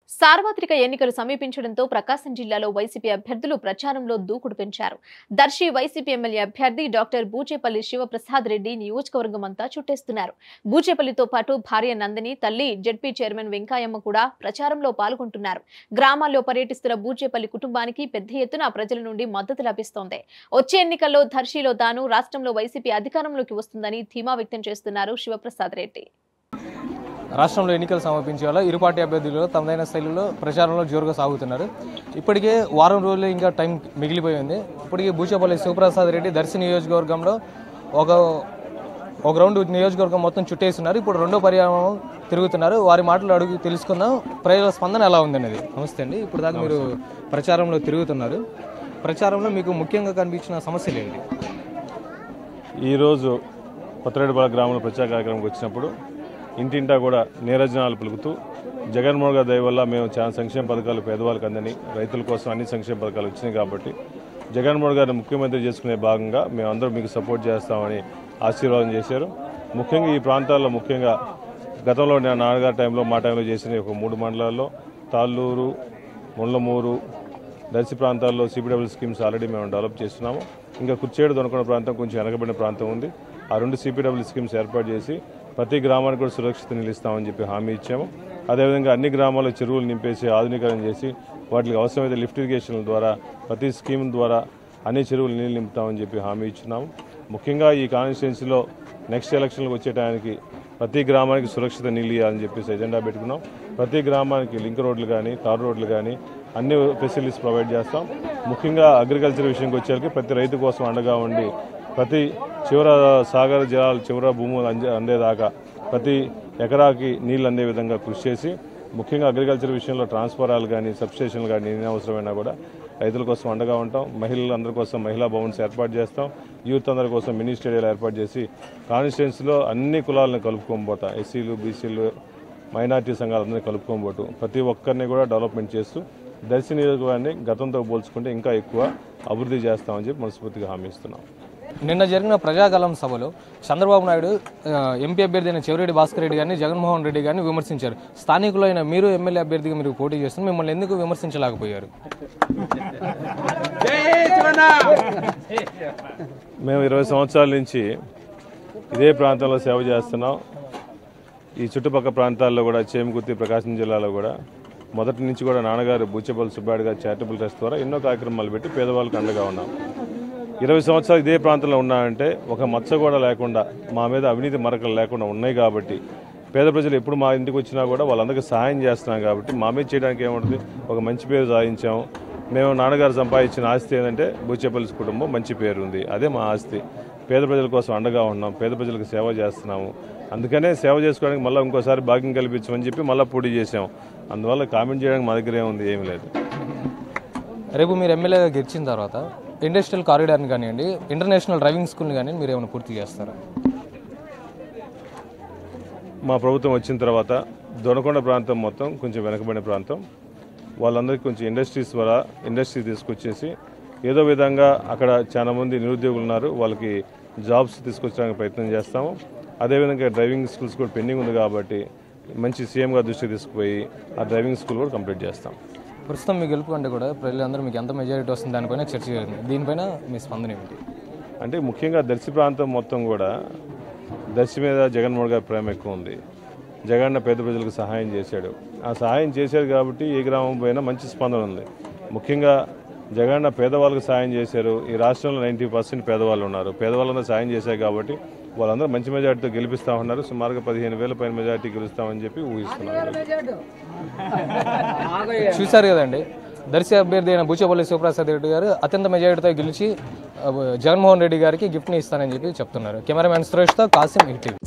సార్వత్రిక ఎన్నికలు సమీపించడంతో ప్రకాశం జిల్లాలో వైసీపీ అభ్యర్థులు ప్రచారంలో దూకుడు పెంచారు. దర్శి వైసీపీ ఎమ్మెల్యే అభ్యర్థి డాక్టర్ బూచేపల్లి శివప్రసాద్ రెడ్డి నియోజకవర్గం అంతా చుట్టేస్తున్నారు. బూచేపల్లితో పాటు భార్య నందిని, తల్లి జెడ్పీ చైర్మన్ వెంకయ్యమ్మ కూడా ప్రచారంలో పాల్గొంటున్నారు. గ్రామాల్లో పర్యటిస్తున్న బూచేపల్లి కుటుంబానికి పెద్ద ఎత్తున ప్రజల నుండి మద్దతు లభిస్తోంది. వచ్చే ఎన్నికల్లో దర్శిలో తాను రాష్ట్రంలో వైసీపీ అధికారంలోకి వస్తుందని ధీమా వ్యక్తం చేస్తున్నారు శివప్రసాద్ రెడ్డి. రాష్ట్రంలో ఎన్నికలు సమర్పించే వల్ల ఇరు పార్టీ అభ్యర్థులు తమదైన శైలిలో ప్రచారంలో జోరుగా సాగుతున్నారు. ఇప్పటికే వారం రోజులు ఇంకా టైం మిగిలిపోయింది. ఇప్పటికే బూచేపల్లి శివప్రసాద్ రెడ్డి దర్శి నియోజకవర్గంలో ఒక రౌండ్ నియోజకవర్గం మొత్తం చుట్టేస్తున్నారు. ఇప్పుడు రెండో పర్యాయం తిరుగుతున్నారు. వారి మాటలు అడుగు తెలుసుకుందాం, ప్రజల స్పందన ఎలా ఉందనేది. నమస్తే అండి, ఇప్పుడు దాకా మీరు ప్రచారంలో తిరుగుతున్నారు. ప్రచారంలో మీకు ముఖ్యంగా కనిపించిన సమస్యలు ఏంటి? ఈరోజు కొత్తరేడుపాలెం గ్రామంలో ప్రచార కార్యక్రమంకి వచ్చినప్పుడు ఇంటింటా కూడా నీరజనాలు పలుకుతూ జగన్మోహన్ గారి దయ వల్ల మేము చాలా సంక్షేమ పథకాలు పేదవాళ్ళకి అందని, రైతుల కోసం అన్ని సంక్షేమ పథకాలు వచ్చినాయి కాబట్టి జగన్మోహన్ గారిని ముఖ్యమంత్రి చేసుకునే భాగంగా మేమందరం మీకు సపోర్ట్ చేస్తామని ఆశీర్వాదం చేశారు. ముఖ్యంగా ఈ ప్రాంతాల్లో ముఖ్యంగా గతంలో నేను నాన్నగారి టైంలో మా టైంలో చేసిన ఒక 3 మండలాల్లో తాళ్ళూరు, ముళ్ళమూరు, దర్శి ప్రాంతాల్లో సిపిడబ్ల్యూ స్కీమ్స్ ఆల్రెడీ మేము డెవలప్ చేస్తున్నాము. ఇంకా కుర్చేడు దొనకొండ ప్రాంతం కొంచెం వెనకబడిన ప్రాంతం ఉంది. ఆ 2 సిపిడబ్ల్యూ స్కీమ్స్ ఏర్పాటు చేసి ప్రతి గ్రామానికి కూడా సురక్షిత నిలుస్తామని చెప్పి హామీ ఇచ్చాము. అదేవిధంగా అన్ని గ్రామాల్లో చెరువులు నింపేసి ఆధునీకరణ చేసి వాటికి అవసరమైతే లిఫ్ట్ ఇరిగేషన్ల ద్వారా ప్రతి స్కీమ్ ద్వారా అన్ని చెరువులు నీళ్ళు నింపుతామని చెప్పి హామీ ఇచ్చినాము. ముఖ్యంగా ఈ కాన్స్టిట్యున్సీలో నెక్స్ట్ ఎలక్షన్లకు వచ్చే టైంకి ప్రతి గ్రామానికి సురక్షిత నీళ్ళు ఇవ్వాలని చెప్పేసి ఎజెండా పెట్టుకున్నాం. ప్రతి గ్రామానికి లింక్ రోడ్లు కానీ, తారు రోడ్లు కానీ అన్ని ఫెసిలిటీస్ ప్రొవైడ్ చేస్తాం. ముఖ్యంగా అగ్రికల్చర్ విషయంకి వచ్చేసరికి ప్రతి రైతు కోసం అండగా ఉండి ప్రతి చివర సాగర జలాలు చివర భూములు అందేదాకా ప్రతి ఎకరాకి నీళ్ళు అందే విధంగా కృషి చేసి ముఖ్యంగా అగ్రికల్చర్ విషయంలో ట్రాన్స్ఫారాలు కానీ, సబ్స్టేషన్లు కానీ ఎన్ని అవసరమైనా కూడా రైతుల కోసం అండగా ఉంటాం. మహిళలందరి కోసం మహిళా భవన్స్ ఏర్పాటు చేస్తాం. యూత్ అందరి కోసం మినీ స్టేడియాలు ఏర్పాటు చేసి కాన్స్టిట్యున్సీలో అన్ని కులాలను కలుపుకోబోతాం. ఎస్సీలు, బీసీలు, మైనార్టీ సంఘాలందరినీ కలుపుకోబోతూ ప్రతి ఒక్కరిని కూడా డెవలప్మెంట్ చేస్తూ దర్శి నియోజకవర్గాన్ని గతంతో పోల్చుకుంటే ఇంకా ఎక్కువ అభివృద్ధి చేస్తామని చెప్పి మనస్ఫూర్తిగా హామీ ఇస్తున్నాం. నిన్న జరిగిన ప్రజాగలం సభలో చంద్రబాబు నాయుడు ఎంపీ అభ్యర్థి అయిన చెవిరెడ్డి భాస్కర్ రెడ్డి గారిని, జగన్మోహన్ రెడ్డి గారిని విమర్శించారు. స్థానికులైన మీరు ఎమ్మెల్యే అభ్యర్థిగా మీరు పోటీ చేస్తున్నారు, మిమ్మల్ని ఎందుకు విమర్శించలేకపోయారు? మేము 20 సంవత్సరాల నుంచి ఇదే ప్రాంతంలో సేవ చేస్తున్నాం. ఈ చుట్టుపక్కల ప్రాంతాల్లో కూడా చేమకుర్తి, ప్రకాశం జిల్లాలో కూడా మొదటి నుంచి కూడా నాన్నగారు బూచేపల్లి సుబ్బారెడ్డి గారు చారిటబుల్ ట్రస్ట్ ద్వారా ఎన్నో కార్యక్రమాలు పెట్టి పేదవాళ్ళకి అండగా ఉన్నాం. 20 సంవత్సరాలు ఇదే ప్రాంతంలో ఉన్నామంటే ఒక మచ్చ కూడా లేకుండా మా మీద అవినీతి మరకలు లేకుండా ఉన్నాయి కాబట్టి పేద ప్రజలు ఎప్పుడు మా ఇంటికి వచ్చినా కూడా వాళ్ళందరికీ సహాయం చేస్తున్నాం కాబట్టి మా మీద చేయడానికి ఏముంటుంది, ఒక మంచి పేరు సాధించాము. మేము నాన్నగారు సంపాదించిన ఆస్తి ఏంటంటే బూచేపల్లి కుటుంబం మంచి పేరు ఉంది, అదే మా ఆస్తి. పేద ప్రజల కోసం అండగా ఉన్నాం, పేద ప్రజలకు సేవ చేస్తున్నాము. అందుకనే సేవ చేసుకోవడానికి మళ్ళీ ఇంకోసారి భాగ్యం కల్పించమని చెప్పి మళ్ళీ పోటీ చేసాము. అందువల్ల కామెంట్ చేయడానికి మా దగ్గర ఏముంది, ఏమి లేదు. రేపు మీరు ఎమ్మెల్యేగా గెలిచిన తర్వాత ఇండస్ట్రియల్ కారిడార్ని కానివ్వండి, ఇంటర్నేషనల్ డ్రైవింగ్ స్కూల్ని కానివ్వండి, మీరు ఏమైనా పూర్తి చేస్తారా? మా ప్రభుత్వం వచ్చిన తర్వాత దొనకొండ ప్రాంతం మొత్తం కొంచెం వెనకబడిన ప్రాంతం, వాళ్ళందరికీ కొంచెం ఇండస్ట్రీ తీసుకొచ్చేసి ఏదో విధంగా అక్కడ చాలా మంది నిరుద్యోగులు ఉన్నారు, వాళ్ళకి జాబ్స్ తీసుకొచ్చడానికి ప్రయత్నం చేస్తాము. అదేవిధంగా డ్రైవింగ్ స్కూల్స్ కూడా పెండింగ్ ఉంది కాబట్టి మంచి సీఎం గారి దృష్టికి తీసుకుపోయి ఆ డ్రైవింగ్ స్కూల్ కూడా కంప్లీట్ చేస్తాం. ప్రస్తుతం మీ గెలుపు కంటే కూడా ప్రజలందరూ మీకు ఎంత మెజారిటీ వస్తుంది దానిపైన చర్చ జరిగింది. దీనిపైన మీ స్పందన ఏమిటి? అంటే ముఖ్యంగా దర్శి ప్రాంతం మొత్తం కూడా దర్శి మీద జగన్మోహన్ గారి ప్రేమ ఎక్కువ ఉంది. జగన్ పేద ప్రజలకు సహాయం చేశాడు. ఆ సహాయం చేశారు కాబట్టి ఏ గ్రామం పైన మంచి స్పందన ఉంది. ముఖ్యంగా జగన్ పేదవాళ్ళకు సహాయం చేశారు. ఈ రాష్ట్రంలో 90% పేదవాళ్ళు ఉన్నారు. పేదవాళ్ళందరూ సహాయం చేశారు కాబట్టి వాళ్ళందరూ మంచి మెజార్టీతో గెలిపిస్తామన్నారు. సుమారుగా 15,000 పైన మెజార్టీ గెలుస్తామని చెప్పి ఊహిస్తున్నారు. చూశారు కదండి, దర్శి అభ్యర్థి అయిన బూచేపల్లి శివప్రసాద్ రెడ్డి గారు అత్యంత మెజారిటీతో గెలిచి జగన్మోహన్ రెడ్డి గారికి గిఫ్ట్ని ఇస్తానని చెప్పి చెప్తున్నారు. కెమెరామ్యాన్ సురేష్తో కాసిం, ఈటీవీ.